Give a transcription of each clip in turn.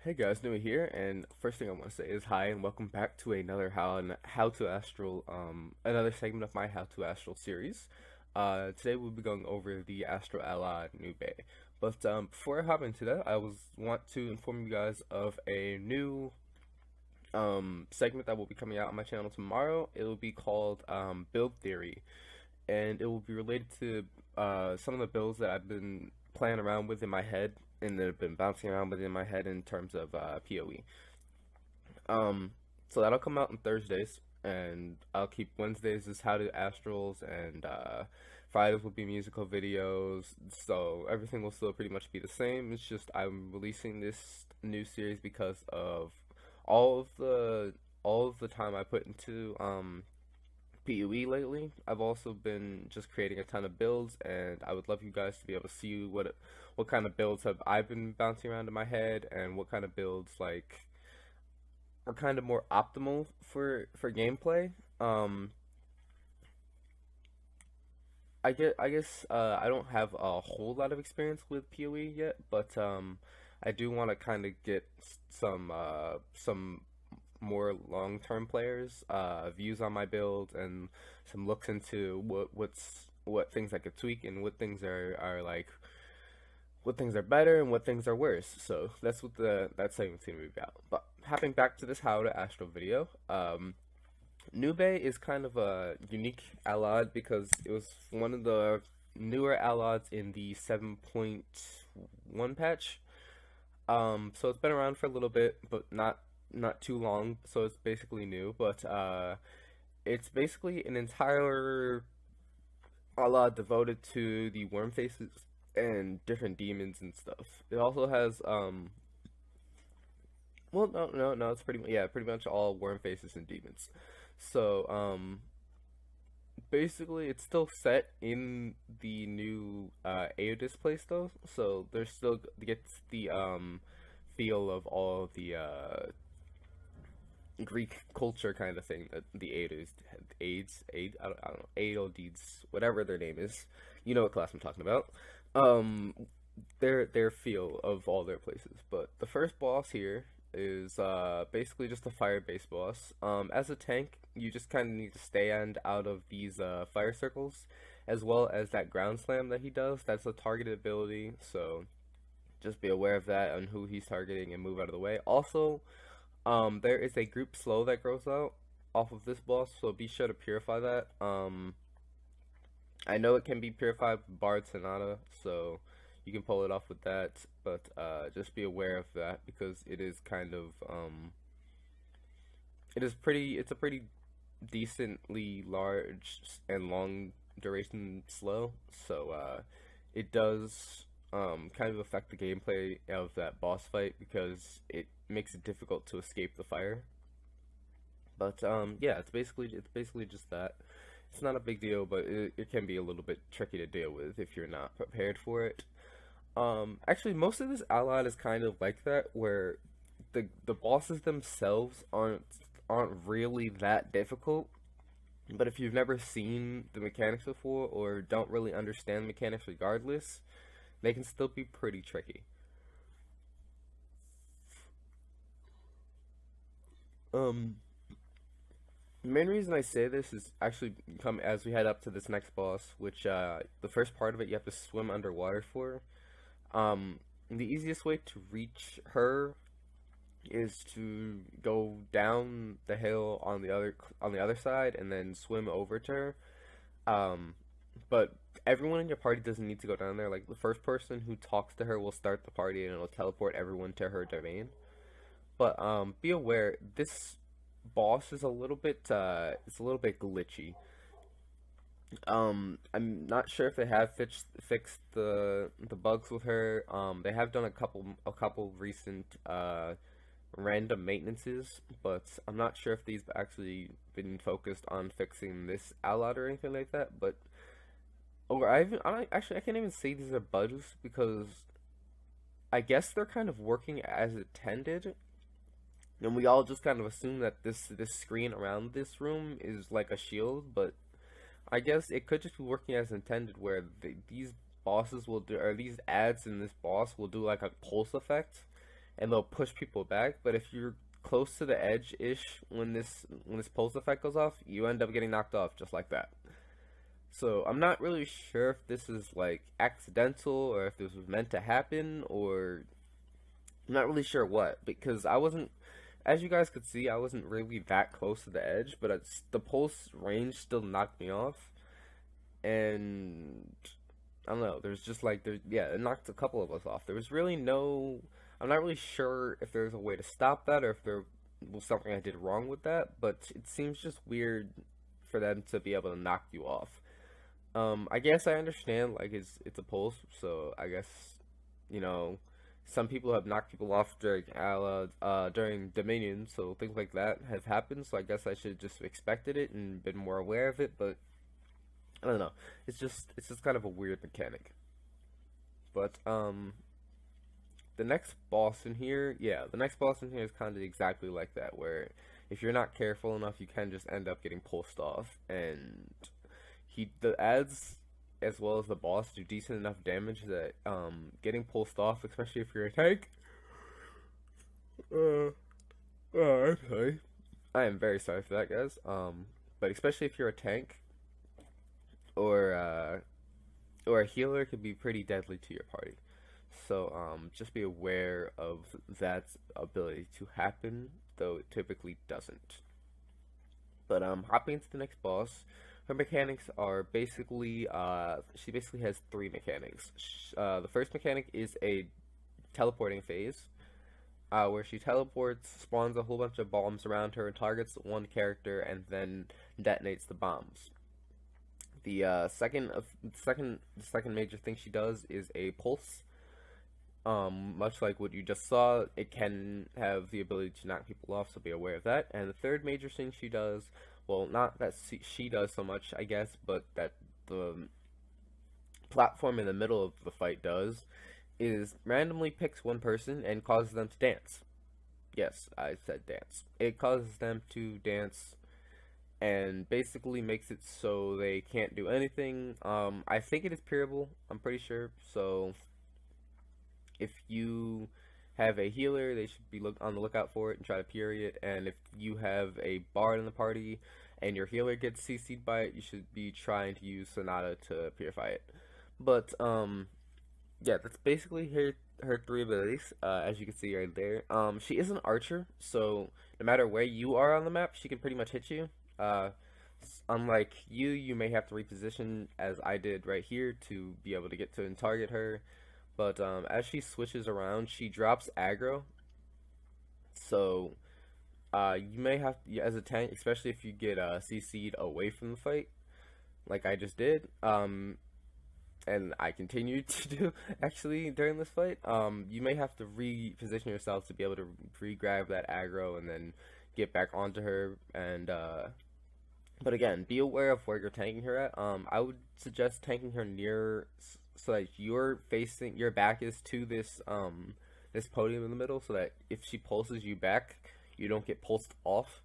Hey guys, Nuie here, and first thing I want to say is hi and welcome back to another How to Astral, another segment of my How to Astral series. Today we'll be going over the Astral allods Nuie. But before I hop into that, want to inform you guys of a new segment that will be coming out on my channel tomorrow. It will be called Build Theory, and it will be related to some of the builds that I've been playing around with in my head and that have been bouncing around with in my head in terms of PoE. So that'll come out on Thursdays, and I'll keep Wednesdays as How to Astrals, and Fridays will be musical videos. So everything will still pretty much be the same. It's just I'm releasing this new series because of all of the time I put into PoE lately. I've also been just creating a ton of builds, and I would love you guys to be able to see what kind of builds have I been bouncing around in my head, and what kind of builds like are kind of more optimal for gameplay. I guess I don't have a whole lot of experience with PoE yet, but I do want to kind of get some more long-term players views on my build, and some looks into what things I could tweak, and what things are like, what things are better and what things are worse. So that's what that segment's gonna be about. But hopping back to this How to Astral video, Nuie is kind of a unique alod because it was one of the newer allods in the 7.1 patch. So it's been around for a little bit, but not too long, so it's basically new. But it's basically an entire alod devoted to the worm faces and different demons and stuff. It also has well, no, it's pretty much all worm faces and demons. So basically it's still set in the new Aeodis place though, so there's still gets the feel of all of the Greek culture kind of thing that the I don't know, Aeodids, whatever their name is. You know what class I'm talking about. Their feel of all their places. But the first boss here is basically just a fire-based boss. As a tank, you just kind of need to stand out of these fire circles, as well as that ground slam that he does. That's a targeted ability, so just be aware of that and who he's targeting and move out of the way. Also, there is a group slow that grows out off of this boss, so be sure to purify that. I know it can be purified with Bard Sonata, so you can pull it off with that, but just be aware of that because it is kind of it's a pretty decently large and long duration slow, so it does kind of affect the gameplay of that boss fight because it makes it difficult to escape the fire. But yeah, it's basically just that. It's not a big deal, but it can be a little bit tricky to deal with if you're not prepared for it. Actually, most of this allied is kind of like that, where the bosses themselves aren't really that difficult. But if you've never seen the mechanics before, or don't really understand the mechanics regardless, they can still be pretty tricky. The main reason I say this is actually come as we head up to this next boss, which the first part of it you have to swim underwater for. The easiest way to reach her is to go down the hill on the other side and then swim over to her. But everyone in your party doesn't need to go down there. Like, the first person who talks to her will start the party, and it'll teleport everyone to her domain. But be aware, this boss is a little bit glitchy. I'm not sure if they have fixed the bugs with her. They have done a couple recent random maintenances, but I'm not sure if these actually been focused on fixing this alloy or anything like that. But I can't even say these are bugs because I guess they're kind of working as intended. And we all just kind of assume that this screen around this room is like a shield, but I guess it could just be working as intended, where these bosses will do, or these ads in this boss will do like a pulse effect, and they'll push people back. But if you're close to the edge-ish when this pulse effect goes off, you end up getting knocked off just like that. So I'm not really sure if this is like accidental or if this was meant to happen, or I'm not really sure what, because I wasn't, as you guys could see, I wasn't really that close to the edge, but the pulse range still knocked me off, and I don't know. There's just like yeah, it knocked a couple of us off. There was really no. I'm not really sure if there's a way to stop that or if there was something I did wrong with that, but it seems just weird for them to be able to knock you off. I guess I understand, like, it's a pulse, so I guess, you know, some people have knocked people off during during Dominion, so things like that have happened, so I guess I should have just expected it and been more aware of it, but I don't know. It's just kind of a weird mechanic. But the next boss in here, yeah, the next boss in here is kind of exactly like that, where if you're not careful enough, you can just end up getting pulsed off, and the ads as well as the boss do decent enough damage that getting pulsed off, especially if you're a tank. I'm sorry. I am very sorry for that, guys. But especially if you're a tank or or a healer, it can be pretty deadly to your party. So just be aware of that ability to happen, though it typically doesn't. But hopping into the next boss, her mechanics are basically she basically has three mechanics. The first mechanic is a teleporting phase, where she teleports, spawns a whole bunch of bombs around her, and targets one character, and then detonates the bombs. The second major thing she does is a pulse. Much like what you just saw, it can have the ability to knock people off, so be aware of that. And the third major thing she does, well, not that she does so much, I guess, but that the platform in the middle of the fight does, is randomly picks one person and causes them to dance. Yes, I said dance. It causes them to dance and basically makes it so they can't do anything. I think it is peerable, I'm pretty sure, so if you have a healer, they should be on the lookout for it and try to parry it. And if you have a bard in the party and your healer gets CC'd by it, you should be trying to use Sonata to purify it. But yeah, that's basically her three abilities. As you can see right there, she is an archer, so no matter where you are on the map, she can pretty much hit you. Unlike you may have to reposition, as I did right here, to be able to get to and target her. But as she switches around, she drops aggro. So you may have, as a tank, especially if you get CC'd away from the fight, like I just did, and I continued to do actually during this fight, you may have to reposition yourself to be able to re-grab that aggro and then get back onto her. And but again, be aware of where you're tanking her at. I would suggest tanking her near, so that your back is to this this podium in the middle, so that if she pulses you back, you don't get pulsed off.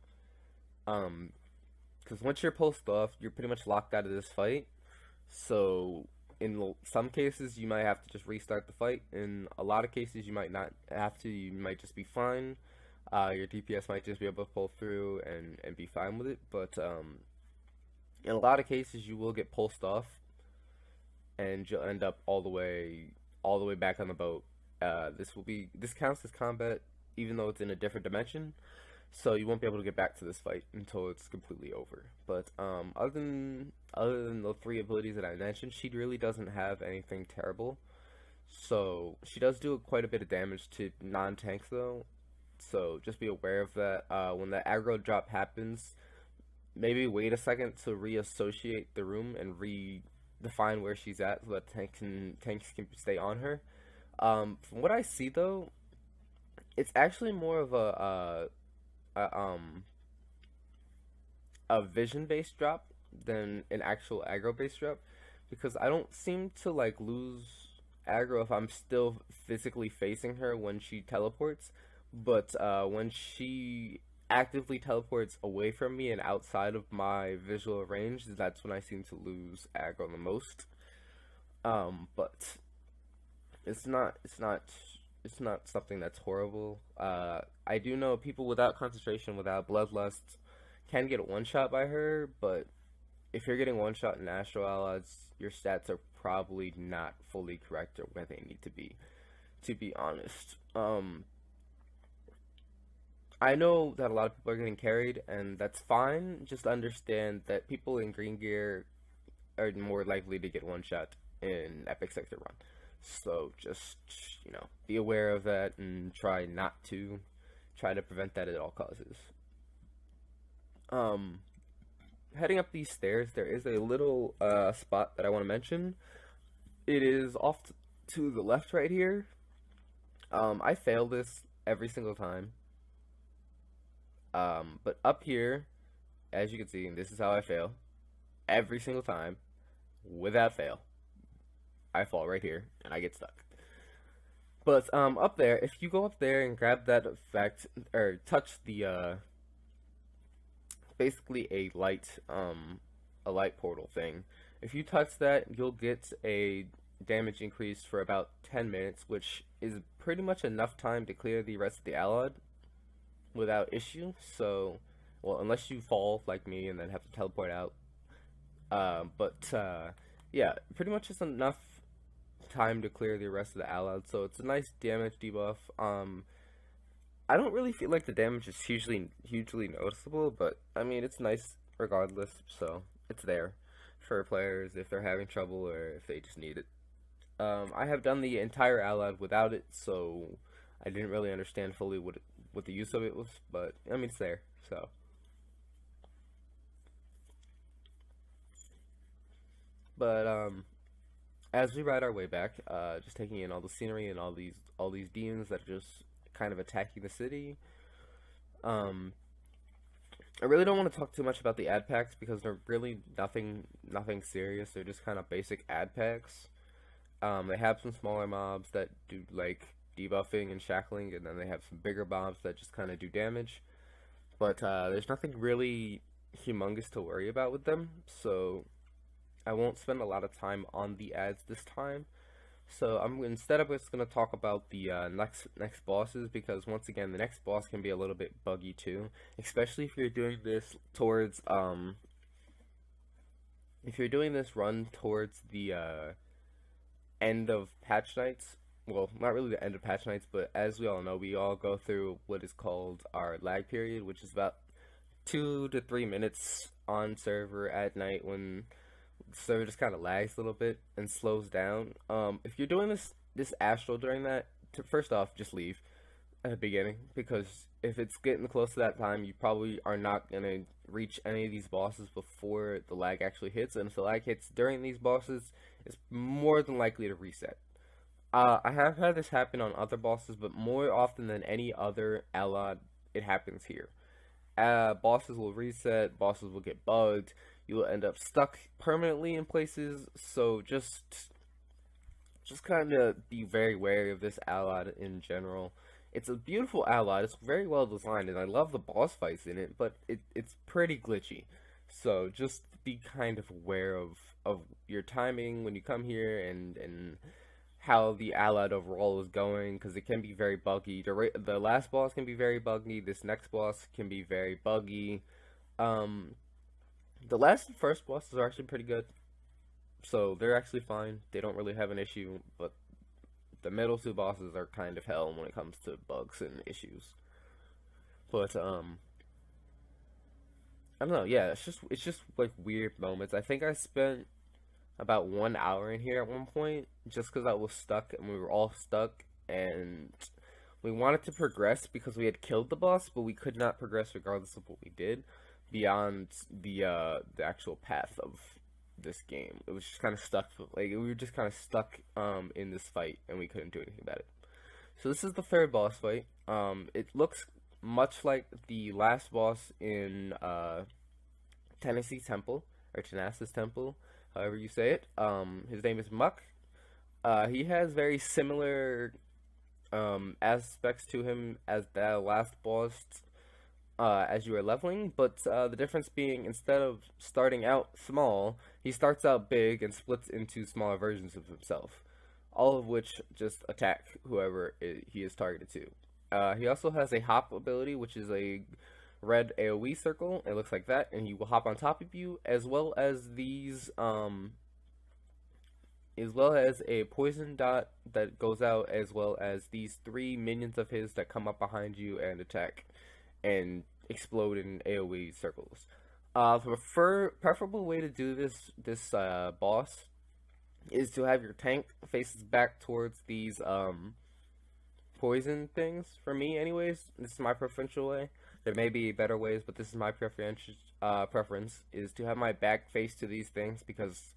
Because once you're pulsed off, you're pretty much locked out of this fight. So in some cases, you might have to just restart the fight. In a lot of cases, you might not have to. You might just be fine. Your DPS might just be able to pull through and be fine with it. But in a lot of cases, you will get pulsed off, and you'll end up all the way back on the boat. This counts as combat, even though it's in a different dimension, so you won't be able to get back to this fight until it's completely over. But other than the three abilities that I mentioned, she really doesn't have anything terrible. So she does do quite a bit of damage to non-tanks though, so just be aware of that. When the aggro drop happens, maybe wait a second to reassociate the room and redefine where she's at, so that tanks can stay on her. From what I see though, it's actually more of a vision based drop than an actual aggro based drop, because I don't seem to like lose aggro if I'm still physically facing her when she teleports, but when she actively teleports away from me and outside of my visual range, that's when I seem to lose aggro the most. But it's not it's not something that's horrible. I do know people without concentration, without bloodlust, can get one shot by her, but if you're getting one shot in Astral allods, your stats are probably not fully correct or where they need to be honest. I know that a lot of people are getting carried, and that's fine. Just understand that people in green gear are more likely to get one shot in Epic Sector Run. So just, be aware of that and try to prevent that at all causes. Um, Heading up these stairs, there is a little spot that I want to mention. It is off to the left right here. I fail this every single time. But up here, as you can see, this is how I fail. Every single time, without fail, I fall right here, and I get stuck. But, up there, if you go up there and grab that effect, or touch the, basically a light portal thing. If you touch that, you'll get a damage increase for about 10 minutes, which is pretty much enough time to clear the rest of the allod without issue. So, well, unless you fall like me and then have to teleport out. Yeah, pretty much just enough time to clear the rest of the allod. So it's a nice damage debuff. I don't really feel like the damage is hugely noticeable, but I mean it's nice regardless. So it's there for players if they're having trouble or if they just need it. I have done the entire allod without it, so I didn't really understand fully what the use of it was, but I mean it's there. So, but as we ride our way back, just taking in all the scenery and all these demons that are just kind of attacking the city. I really don't want to talk too much about the ad packs because they're really nothing serious. They're just kind of basic ad packs. They have some smaller mobs that do like debuffing and shackling, and then they have some bigger mobs that just kind of do damage. But there's nothing really humongous to worry about with them, so I won't spend a lot of time on the ads this time. So instead I'm just gonna talk about the next bosses, because once again the next boss can be a little bit buggy too, especially if you're doing this towards if you're doing this run towards the end of patch nights. Well, not really the end of patch nights, but as we all know, we all go through what is called our lag period, which is about 2 to 3 minutes on server at night when so it just kind of lags a little bit and slows down. If you're doing this astral during that, first off, just leave at the beginning, because if it's getting close to that time, you probably are not gonna reach any of these bosses before the lag actually hits, and if the lag hits during these bosses, it's more than likely to reset. I have had this happen on other bosses, but more often than any other allied, it happens here. Bosses will reset, bosses will get bugged, you will end up stuck permanently in places, so just kind of be very wary of this allied in general. It's a beautiful allied, it's very well designed, and I love the boss fights in it, but it's pretty glitchy. So just be kind of aware of your timing when you come here, and how the allied overall is going, because it can be very buggy. The last boss can be very buggy, this next boss can be very buggy. The last and first bosses are actually pretty good, so they're actually fine. They don't really have an issue, but the middle two bosses are kind of hell when it comes to bugs and issues. But I don't know. Yeah, it's just like weird moments. I think I spent about 1 hour in here at one point just because I was stuck, and we were all stuck, and we wanted to progress because we had killed the boss, but we could not progress regardless of what we did beyond the actual path of this game. It was just kind of stuck, like we were just kind of stuck in this fight, and we couldn't do anything about it. So this is the third boss fight. It looks much like the last boss in Tennessee's Temple, or Tenassee's Temple, however you say it. His name is Muck. He has very similar aspects to him as the last boss as you are leveling, but the difference being, instead of starting out small, he starts out big and splits into smaller versions of himself. all of which just attack whoever he is targeted to. He also has a hop ability, which is a red AoE circle. It looks like that, and he will hop on top of you, as well as these, as well as a poison dot that goes out, as well as these 3 minions of his that come up behind you and attack and explode in AoE circles. The preferable way to do this boss is to have your tank faces back towards these poison things. For me, anyways, this is my preferential way. There may be better ways, but this is my preference is to have my back face to these things, because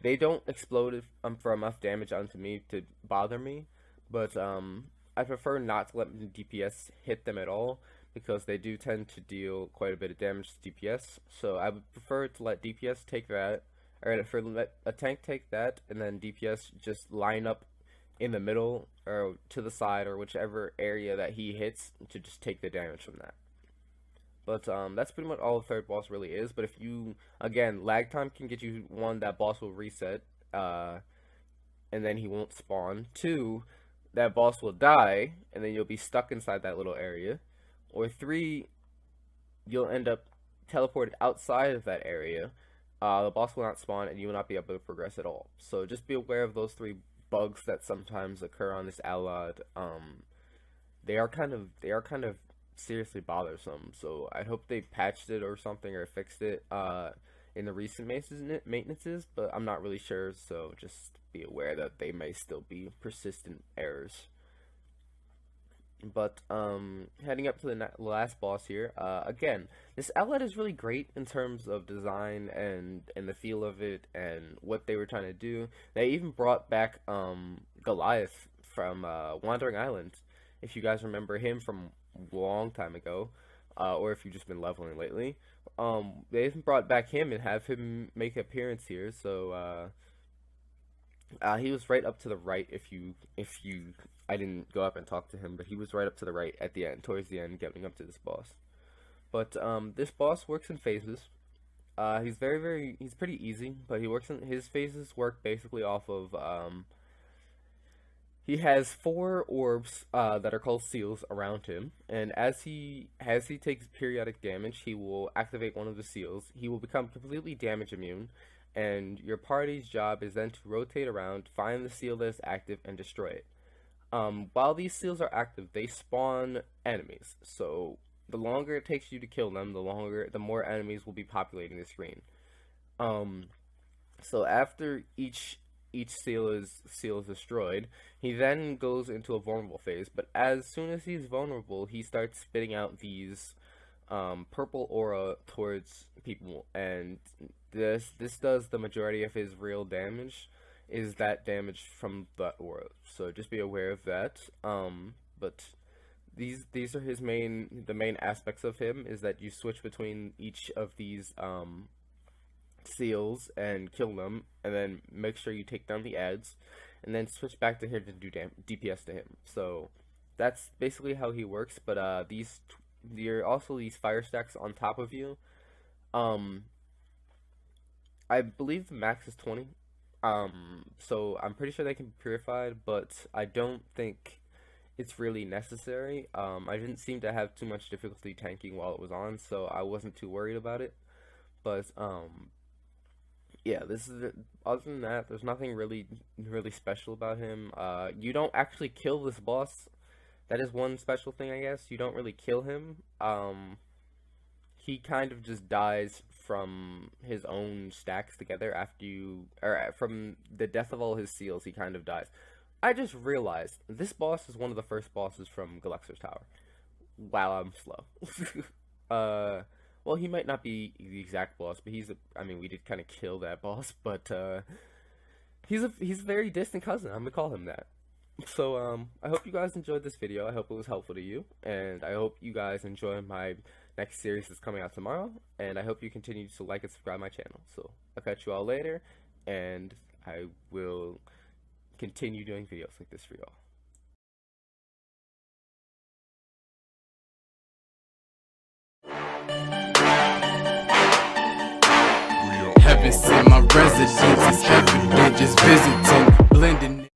they don't explode for enough damage onto me to bother me. But I prefer not to let DPS hit them at all, because they do tend to deal quite a bit of damage to DPS. So I would prefer to let DPS take that, or let a tank take that, and then DPS just line up in the middle or to the side or whichever area that he hits to just take the damage from that. But that's pretty much all the third boss really is. But if you, again, lag time can get you, 1, that boss will reset, and then he won't spawn. 2, that boss will die, and then you'll be stuck inside that little area. Or 3, you'll end up teleported outside of that area. The boss will not spawn, and you will not be able to progress at all. So just be aware of those 3 bugs that sometimes occur on this allod. They are kind of seriously bothersome. So I hope they patched it or something, or fixed it in the recent maintenances, but I'm not really sure. So just be aware that they may still be persistent errors. But heading up to the last boss here, again, this outlet is really great in terms of design and the feel of it and what they were trying to do. They even brought back Goliath from Wandering Island, if you guys remember him from a long time ago, or if you've just been leveling lately. They even brought back him and have him make an appearance here. So he was right up to the right. I didn't go up and talk to him, but he was right up to the right at the end, towards the end, getting up to this boss. But this boss works in phases. He's he's pretty easy, but his phases work basically off of, he has 4 orbs that are called seals around him, and as he takes periodic damage, he will activate one of the seals. He will become completely damage immune, and your party's job is then to rotate around, find the seal that is active, and destroy it. While these seals are active, they spawn enemies. So the longer it takes you to kill them, the more enemies will be populating the screen. So after each seal is destroyed, he then goes into a vulnerable phase. But as soon as he's vulnerable, he starts spitting out these purple aura towards people, and this does the majority of his real damage. Is that damage from that aura, so just be aware of that. But these are the main aspects of him, is that you switch between each of these seals and kill them, and then make sure you take down the adds, and then switch back to him to do DPS to him. So that's basically how he works. But there are also these fire stacks on top of you. I believe the max is 20. So I'm pretty sure they can be purified, but I don't think it's really necessary. I didn't seem to have too much difficulty tanking while it was on, so I wasn't too worried about it. But yeah, other than that, there's nothing really special about him. You don't actually kill this boss. That is one special thing, I guess. You don't really kill him. He kind of just dies from his own stacks together from the death of all his seals. He kind of dies. I just realized this boss is one of the first bosses from Galexer's Tower. Wow, I'm slow. Well, he might not be the exact boss, but we did kind of kill that boss, but he's a very distant cousin. I'm gonna call him that. So I hope you guys enjoyed this video. I hope it was helpful to you, and I hope you guys enjoy my next series that's coming out tomorrow, and I hope you continue to like and subscribe my channel. So I'll catch you all later, and I will continue doing videos like this for y'all. Heaven sent my residence, it's heaven, just visiting, blending.